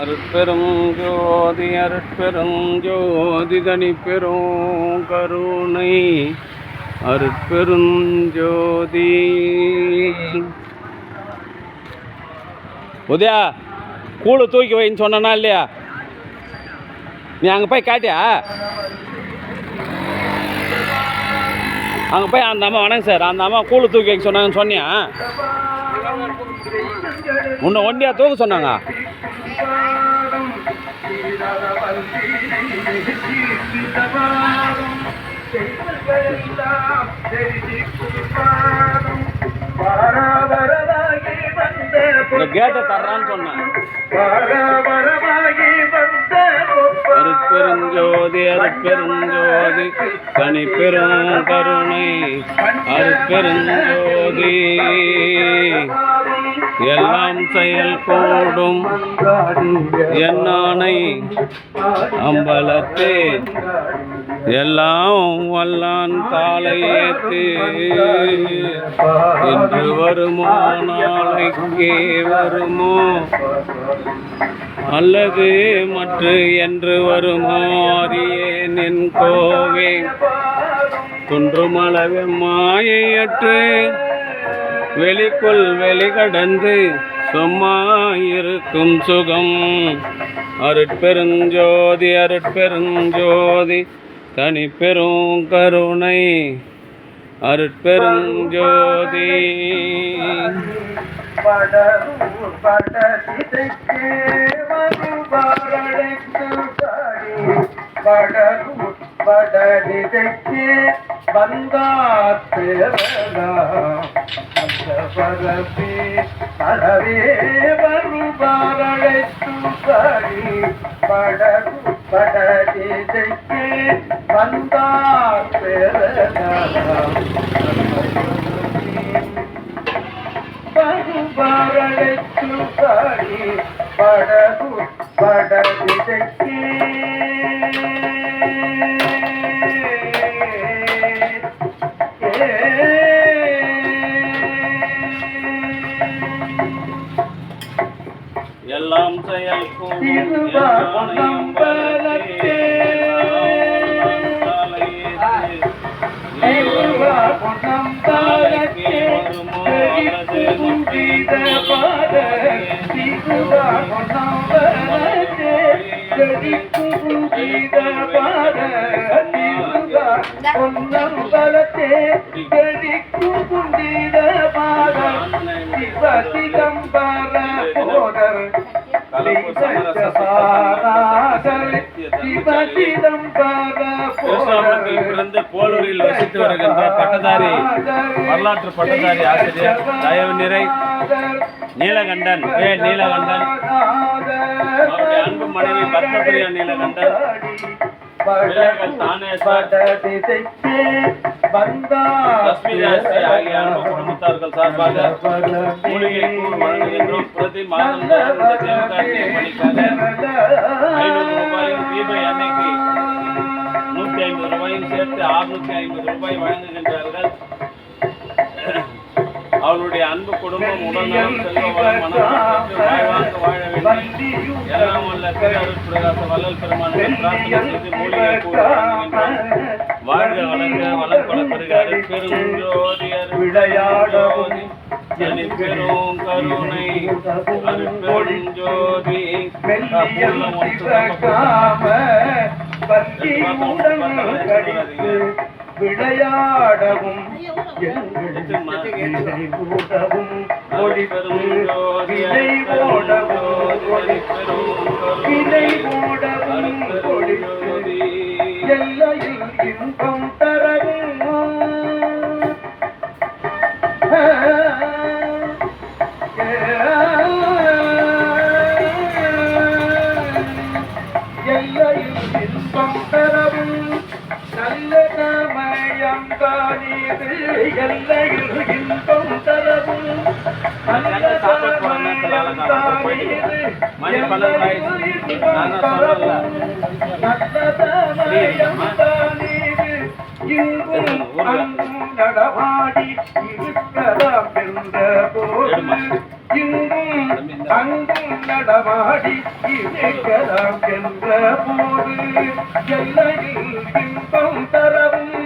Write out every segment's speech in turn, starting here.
அருட்பெரும் ஜோதி அருட்பெரும் ஜோதி தனிப்பெரும் கருணை அருட்பெரும் ஜோதி. உதயா கூழு தூக்கி வைன்னு சொன்னா இல்லையா? நீ அங்கே போய் காட்டியா? அங்கே போய் அந்த அம்மா வணங்க சார், அந்த அம்மா கூழு தூக்கி வைக்க சொன்னாங்கன்னு சொன்னியா? உன்னை ஒண்டியா தூக்க சொன்னாங்க? கேட்டை தர்றான்னு சொன்னேன். அருட்பெருஞ்சோதி அருட்பெருஞ்சோதி தனிப்பெரும் கருணை அருட்பெருஞ்சோதி. எல்லாம் செயல் கூடும் என்னானை அம்பலத்தே எல்லாம் வல்லான் தாளையேத்து. இன்று வருமோ நாளைக்கே வருமோ அல்லது மற்ற என்று வருமோ அறியேன் என் கோவே. குன்றுமளவே மாயையற்று வெளிக்குள் வெளிகடந்து சும்மா இருக்கும் சுகம். அருட்பெருஞ்சோதி அருட்பெருஞ்சோதி தனிப்பெரும் கருணை அருட்பெருஞ்சோதி. எல்லாம் செயல் பிறந்து போலூரில் வசித்து வருகின்ற பட்டதாரி வரலாற்று பட்டதாரி ஆசிரியர் தயவு நிறை நீலகண்டன் நீலகண்டன், அவருடைய அன்பு மனைவி பத்மபிரியா நீலகண்டன், ஆகிய அன்பு குடும்பத்தார்கள் சார்பாக மூலிகை கூழ் வழங்குகின்றோம். பிரதி மாதம் மணிக்காக 500 ரூபாயும் தீபை அன்னைக்கு 150 ரூபாயும் சேர்த்து 650 ரூபாய் வழங்குகின்றார்கள். அவளுடைய அன்பு குடும்பம் உடல்நலம் செல்வ வளம் மனம் வாழ்வாங்க வாழ வேண்டும். எல்லாம் வல்ல திருஅருள் பிரகாச வள்ளல் பெருமானுடன் பிரார்த்தனை செய்து மூலிகை கூழ் வழங்குகின்றோம். வாழ்க வளர்க வளம் கொள பெருக அருட்பெருஞ்சோதி அருட்பெருஞ்சோதி தனிப்பெரும் கருணை அருட்பெருஞ்சோதி. விளையாடவும் ஊடவும் விலை ஓடவும் எல்லையில் இன்பம் தரவும் எல்லையில் இன்பம் தரவும் நல்ல சமயம் தானீது. எல்லையில் இன்பம் தரவும் நல்ல சமயம் தானீது. நடமாடி இருக்கிற போது இங்கும் அங்கும் நடமாடி இருக்கலாம் என்ற போது எல்லையில் இன்பம் தரவும்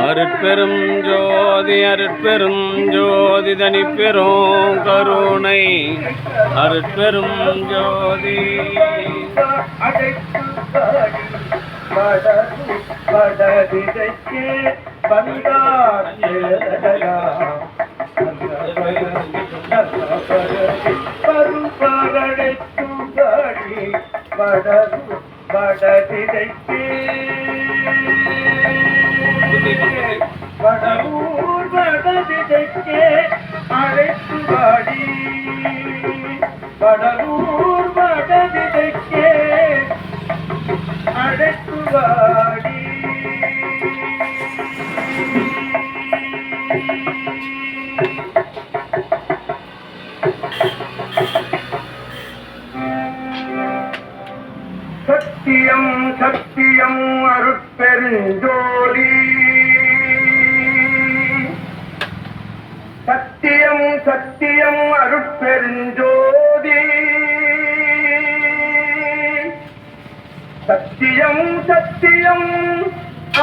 அருட்பெரும் ஜோதி அருட்பெரும் ஜோதி தனி பெரும் கருணை அருட்பெரும் ஜோதி வடதிரைக்கே வந்தார் பருபரடைத்துடி வடதிரைக்கே வடூர் வடதிரைக்கே அழைத்து வாடி வடலூர் வடதிரைக்கே அழைத்து வாடி சத்தியம் சத்தியம் அருட்பெருஞ்சோதி சத்தியம் சத்தியம் அருட்பெருஞ்சோதி சத்தியம் சத்தியம்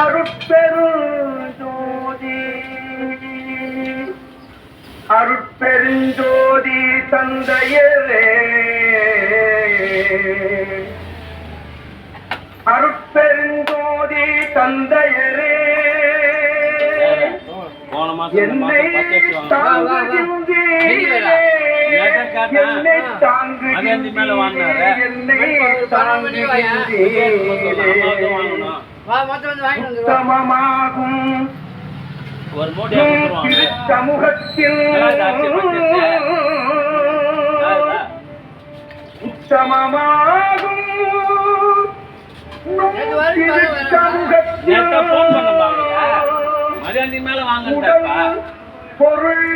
அருட்பெருஞ்சோதி அருட்பெருஞ்சோதி தந்தையரே அருட்பெருஞ்சோதி தந்தையரே என்னை தாங்குகின்றீரே என்னை தாங்குகின்றீரே என்னை தாங்குகின்றீரே உத்தமமாகும் சமூகத்தில் உத்தமமாகும் பொருள்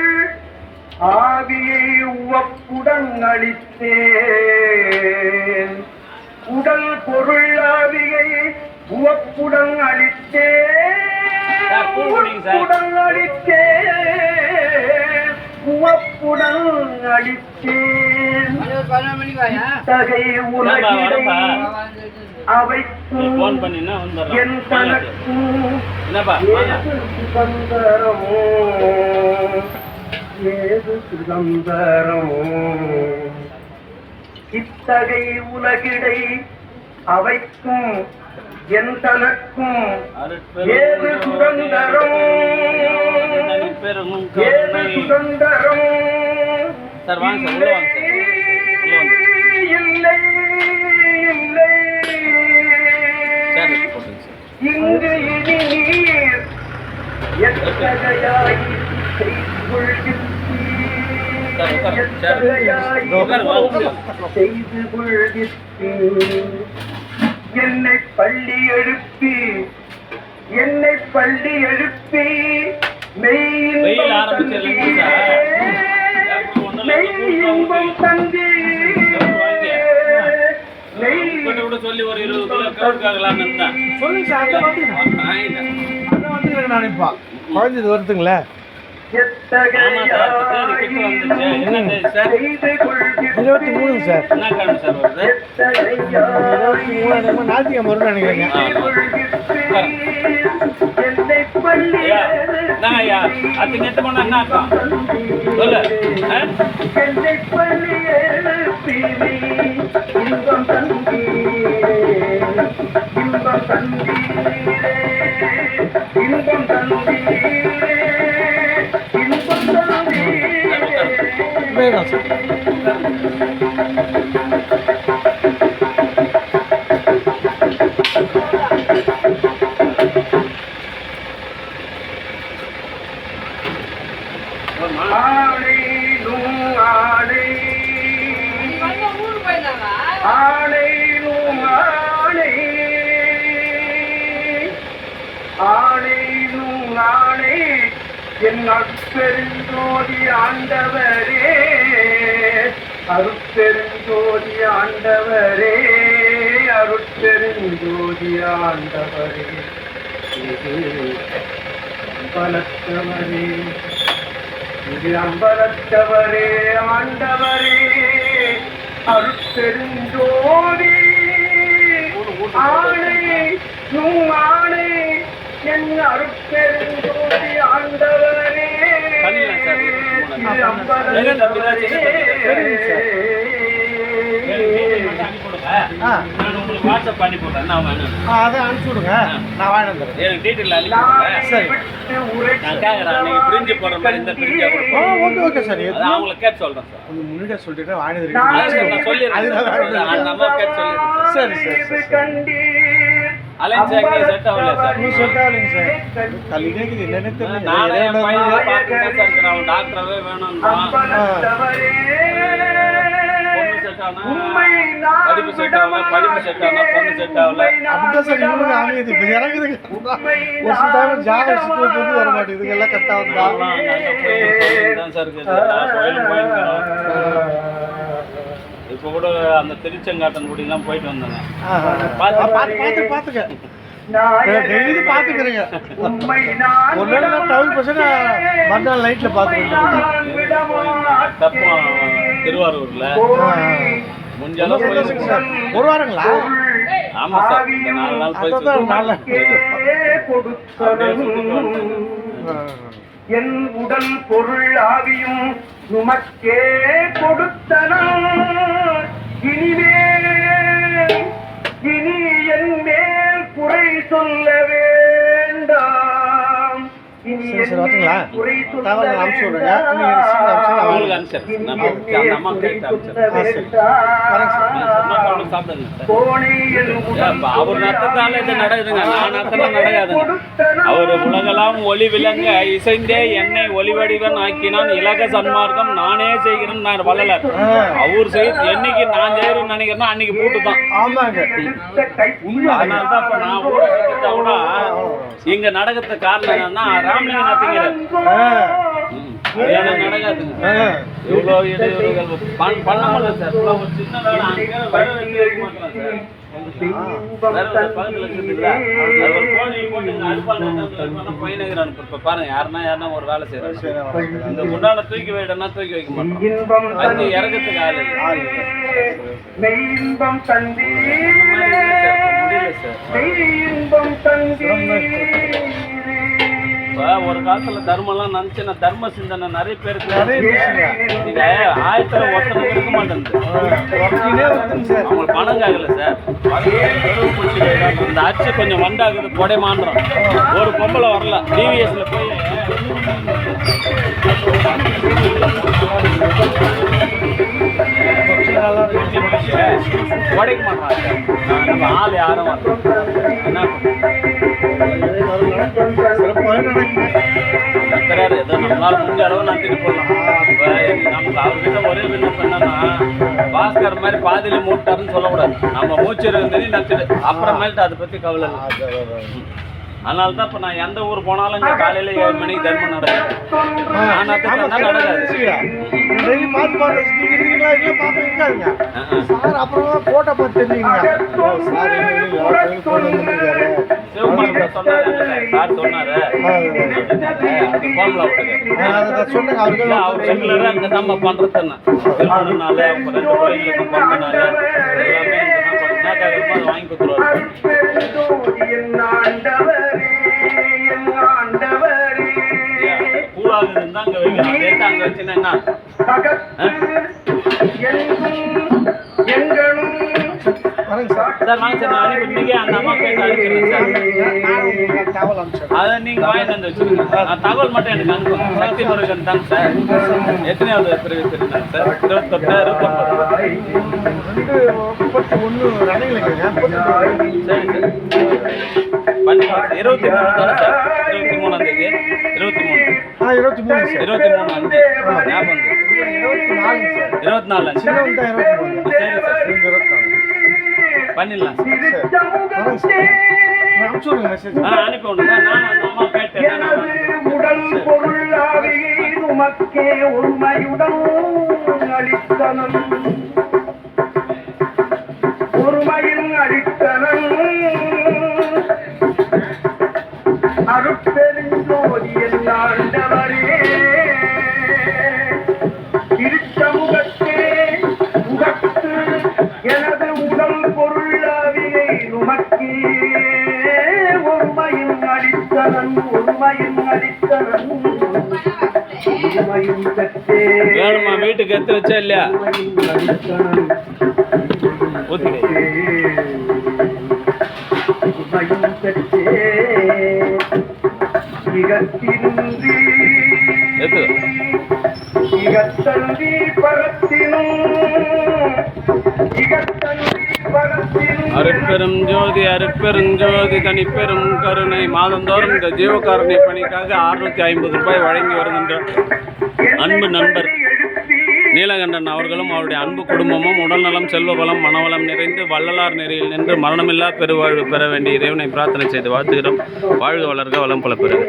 ஆவியை உவப்புடன் அளித்தேன் உடல் பொருள் ஆவியை உவப்புடன் அளித்தேன் உவப்புடன் அளித்தேன் உவப்புடன் அளித்தேன் தகை உலகிடை அவைக்கும் என் தனக்கும் சுதந்திரமோ ஏது சுதந்திரமோ இத்தகை உலகிடை அவைக்கும் என் தனக்கும் ஏது சுதந்திரம் ஏது சுதந்திரம் இல்லை இல்லை இங்கு இனி நீர் எத்தகையாய் செய்து கொள்கிற்கு என்னை பள்ளி எழுப்பி மெய் இன்பம் தந்தி சொல்லி ஒரு 20 கிலோ கவுக்காகலாம் சொல்லுங்க சார் நினைப்பா குழந்தை வருதுங்களே 23 சார் ஞாயிற்றுக்கிழமை வரும்னு நினைக்கிறேங்க அதுக்கு எத்த பண்ண என்ன அர்த்தம் சொல்லு இன்பம் தந்தீரே இன்பம் தந்தீரே இன்பம் தந்தீரே இன்பம் ஆணை ஆணை ஆணை ஆணை ஆணை ஆணை என் அருட்பெருஞ்சோதி ஆண்டவரே அருட்பெருஞ்சோதி ஆண்டவரே அருட்பெருஞ்சோதி ஆண்டவரே அம்பலத்தவரே இது அம்பலத்தவரே ஆண்டவரே அருட்பெருஞ்சோதி ஆணை நும் ஆணை என் அருட்பெருஞ்சோதி ஆண்டவரே வாட்ஸ்அப் பண்ணி போடுறேன் நான் அதை அனுப்பிச்சு விடுங்க நான் வாங்கி வந்துடுறேன் எனக்கு டீட்டெயில் அனுப்பி சரி நான் கேட்குறேன் நீங்கள் பிரிஞ்சு போடுற மாதிரி இந்த பிரிஞ்சா ஓகே ஓகே சார் அது அவங்களை கேட்டு சொல்கிறேன் சார் கொஞ்சம் முன்னாடியே சொல்லிட்டு வாங்கி நான் சொல்லிடுறேன் அந்த அம்மா கேட்டு சொல்லிடுறேன் சரி சரி சரி கண்டீர் அலைன்ஸ் எங்கே செட் ஆகல சார் இன்னும் செட் ஆகலைங்க சார் கல்வி கேட்குது என்னன்னு தெரியல நானே என் பையனை பார்த்துட்டு தான் சார் இருக்கிறேன் அவன் டாக்டராகவே வேணும்ன்றான் அம்பலத்தவரே பொண்ணு செட் ஆகணும் படிப்பு செட் ஆகல படிப்பு செட் ஆகல பொண்ணு செட் ஆகல அப்படிதான் சார் இவனுக்கு அமையுது இப்போ இறங்குதுங்க ஒரு சில டைம் ஜாக சுற்றுறது வர மாட்டேங்குது இதுக்கெல்லாம் கரெக்டாக வந்தா தான் சார் இருக்குது கோயிலுக்கு போயிருக்கிறோம் இப்போ கூட அந்த திருச்செங்காட்டன் குடிலாம் போயிட்டு வந்தாங்க பார்த்துக்க டெய்லி பார்த்துக்கிறீங்க ஒரு நாள் நான் டவுன் பசங்க மறுநாள் நைட்டில் பார்த்துக்கிறேன் தப்பம் திருவாரூர்ல முடிஞ்ச அளவு போயிருக்கோம் சார் ஒரு வாரங்களா ஆமா சார் இந்த 4 நாள் போயிட்டு என் உடல் பொருள் ஆவியும் உமக்கே கொடுத்தனம் இனி என் மேல் குறை சொல்ல வேண்டாம் இனி சரி என் சரி மேல் ஓகேங்களா குறை சொல்ல தகவல் அனுப்பிச்சு விடுங்க அவங்களுக்கு அனுப்பிச்சிடுறேன் நம்ம அந்த அம்மா கேட்டு அனுப்பிச்சிடுறேன் சாப்பிடுங்க சார் கோணியில் அவர் நத்தத்தால இது நடக்குதுங்க நான் நத்தலாம் நடக்காதுங்க அவர் உலகெல்லாம் ஒளி விளங்க இசைந்தே என்னை ஒளிவடிவன் ஆக்கினான் இலக சன்மார்க்கம் நானே செய்கிறேன் நான் வள்ளலார் அவர் என்னைக்கு நான் செய்யறேன்னு நினைக்கிறேன்னா அன்னைக்கு பூட்டு தான் ஆமாங்க அதனால தான் இப்போ நான் ஊரை சுத்திட்டா கூட இங்க நடக்கிறதுக்கு காரணம் என்னன்னா ராமலிங்க நடக்காதுங்க எவ்வளோ இடையூறுகள் பண்ண முடியல சார் ஒரு சின்ன வேலை அங்கே வேலை வைக்க மாட்டேன் சார் பாருங்க யாருன்னா ஒரு வேலை செய்யறாங்க இந்த முன்னால தூக்கி வைடனா தூக்கி வைக்க மாட்டோம் அது இறக்கத்துக்கு ஆளு மெய்யின்பம் தந்தி முடியல சார் இப்போ ஒரு காலத்துல தர்மம்லாம் நினைச்சு நான் தர்ம சிந்தனை நிறைய பேருக்கு நீங்க ஆயத்துல ஒருத்தனை இருக்க மாட்டேங்குது அவங்களுக்கு பணம் ஆகல சார் இந்த அச்சு கொஞ்சம் வண்டாகுது கொடைமான்றோம் ஒரு பொம்பளை வரல டிவிஎஸ்ல போய் கொடைக்க மாட்டாங்க நம்ம ஆள் யாரும் என்ன தெரியாது ஏதோ நம்மளால முடிஞ்ச அளவு நடத்திட்டு போடலாம் இப்போ நமக்கு அவர்கிட்ட ஒரே விண்ணப்பம் என்னன்னா பாஸ்கர் மாதிரி பாதியில மூட்டாருன்னு சொல்லக்கூடாது நம்ம மூச்சு இருந்தது நடத்திட்டு அப்புறமேல்ட்டு அதை பத்தி கவலை இல்லை அதனால தான் இப்போ நான் எந்த ஊர் போனாலும் இங்கே காலையில் 7 மணிக்கு தர்மம் நடக்கும் நான் நடக்காது டெய்லி மாற்றி மாற்றி நீங்கள் இருக்கீங்களா இல்லை பார்த்து இருக்காதுங்க சார் அப்புறமா ஃபோட்டோ பார்த்து தெரிஞ்சுக்கங்க சார் சார் சொன்னாரு சொன்னாங்க அவருக்கு அவர் ரெகுலராக அங்கே நம்ம பண்ணுறதுன்னா திருமணனால 2 பிள்ளைங்களுக்கு பிறந்தனால எல்லாமே வாங்கி கொடுத்துருவாரு கூடாது இருந்தா அங்க வைக்கலாம் அங்க வச்சுன்னா சார் வாங்க சார் நான் அனுப்பிட்டு அந்த அம்மா கேட்டு அனுப்பிடுறேன் சார் அதை நீங்கள் வாங்கிட்டு வந்து வச்சுருங்க நான் தகவல் மட்டும் எனக்கு அனுப்புங்க சக்தி முருகன் தாங்க சார் எத்தனையாவது பிறகு தெரியுங்க சார் 28 சரி சார் பண்ணிக்கலாம் 23 தானே சார் 23ஆம் தேதி 23 23 5 ஞாபகம் 24 சரி சார் பண்ணிடலாம் அனுப்பி விடுங்க நான் அந்த அம்மா கேட்டேன் உடல் பொருளாவே உமக்கே உண்மையுடன் அளித்தனம் ஒருமையில் அளித்தனம் அருட்பெருஞ்சோதி ஆண்டவரே திருச்சமுகத்தே முகத்து உடல் பொருளாவியை உமக்கே ஒருமையும் அளித்தனன் ஒருமையும் அளித்தனன் ஒருமையும் பெற்றே வேணுமா வீட்டுக்கு எடுத்து வச்சா இல்லையா ஒருமையும் அளித்தனன் ஊத்திடு. ஒருமையும் பெற்றே இகத்தினுந்தி எடுத்து. இகத்தந்தி பரத்தினும் இகத்தந்தி பரத்தினும் அருட்பெரும் ஜோதி தனிப்பெரும் கருணை மாதந்தோறும் இந்த ஜீவகாருணை பணிக்காக 650 ரூபாய் வழங்கி வருகின்ற அன்பு நண்பர் நீலகண்டன் அவர்களும் அவருடைய அன்பு குடும்பமும் உடல்நலம் செல்வ வளம் மனவளம் நிறைந்து வள்ளலார் நெறியில் நின்று மரணமில்லா பெருவாழ்வு பெற வேண்டிய இறைவனை பிரார்த்தனை செய்து வாழ்த்துகிறோம். வாழ்க வளர்க வளம் பல பெறுக.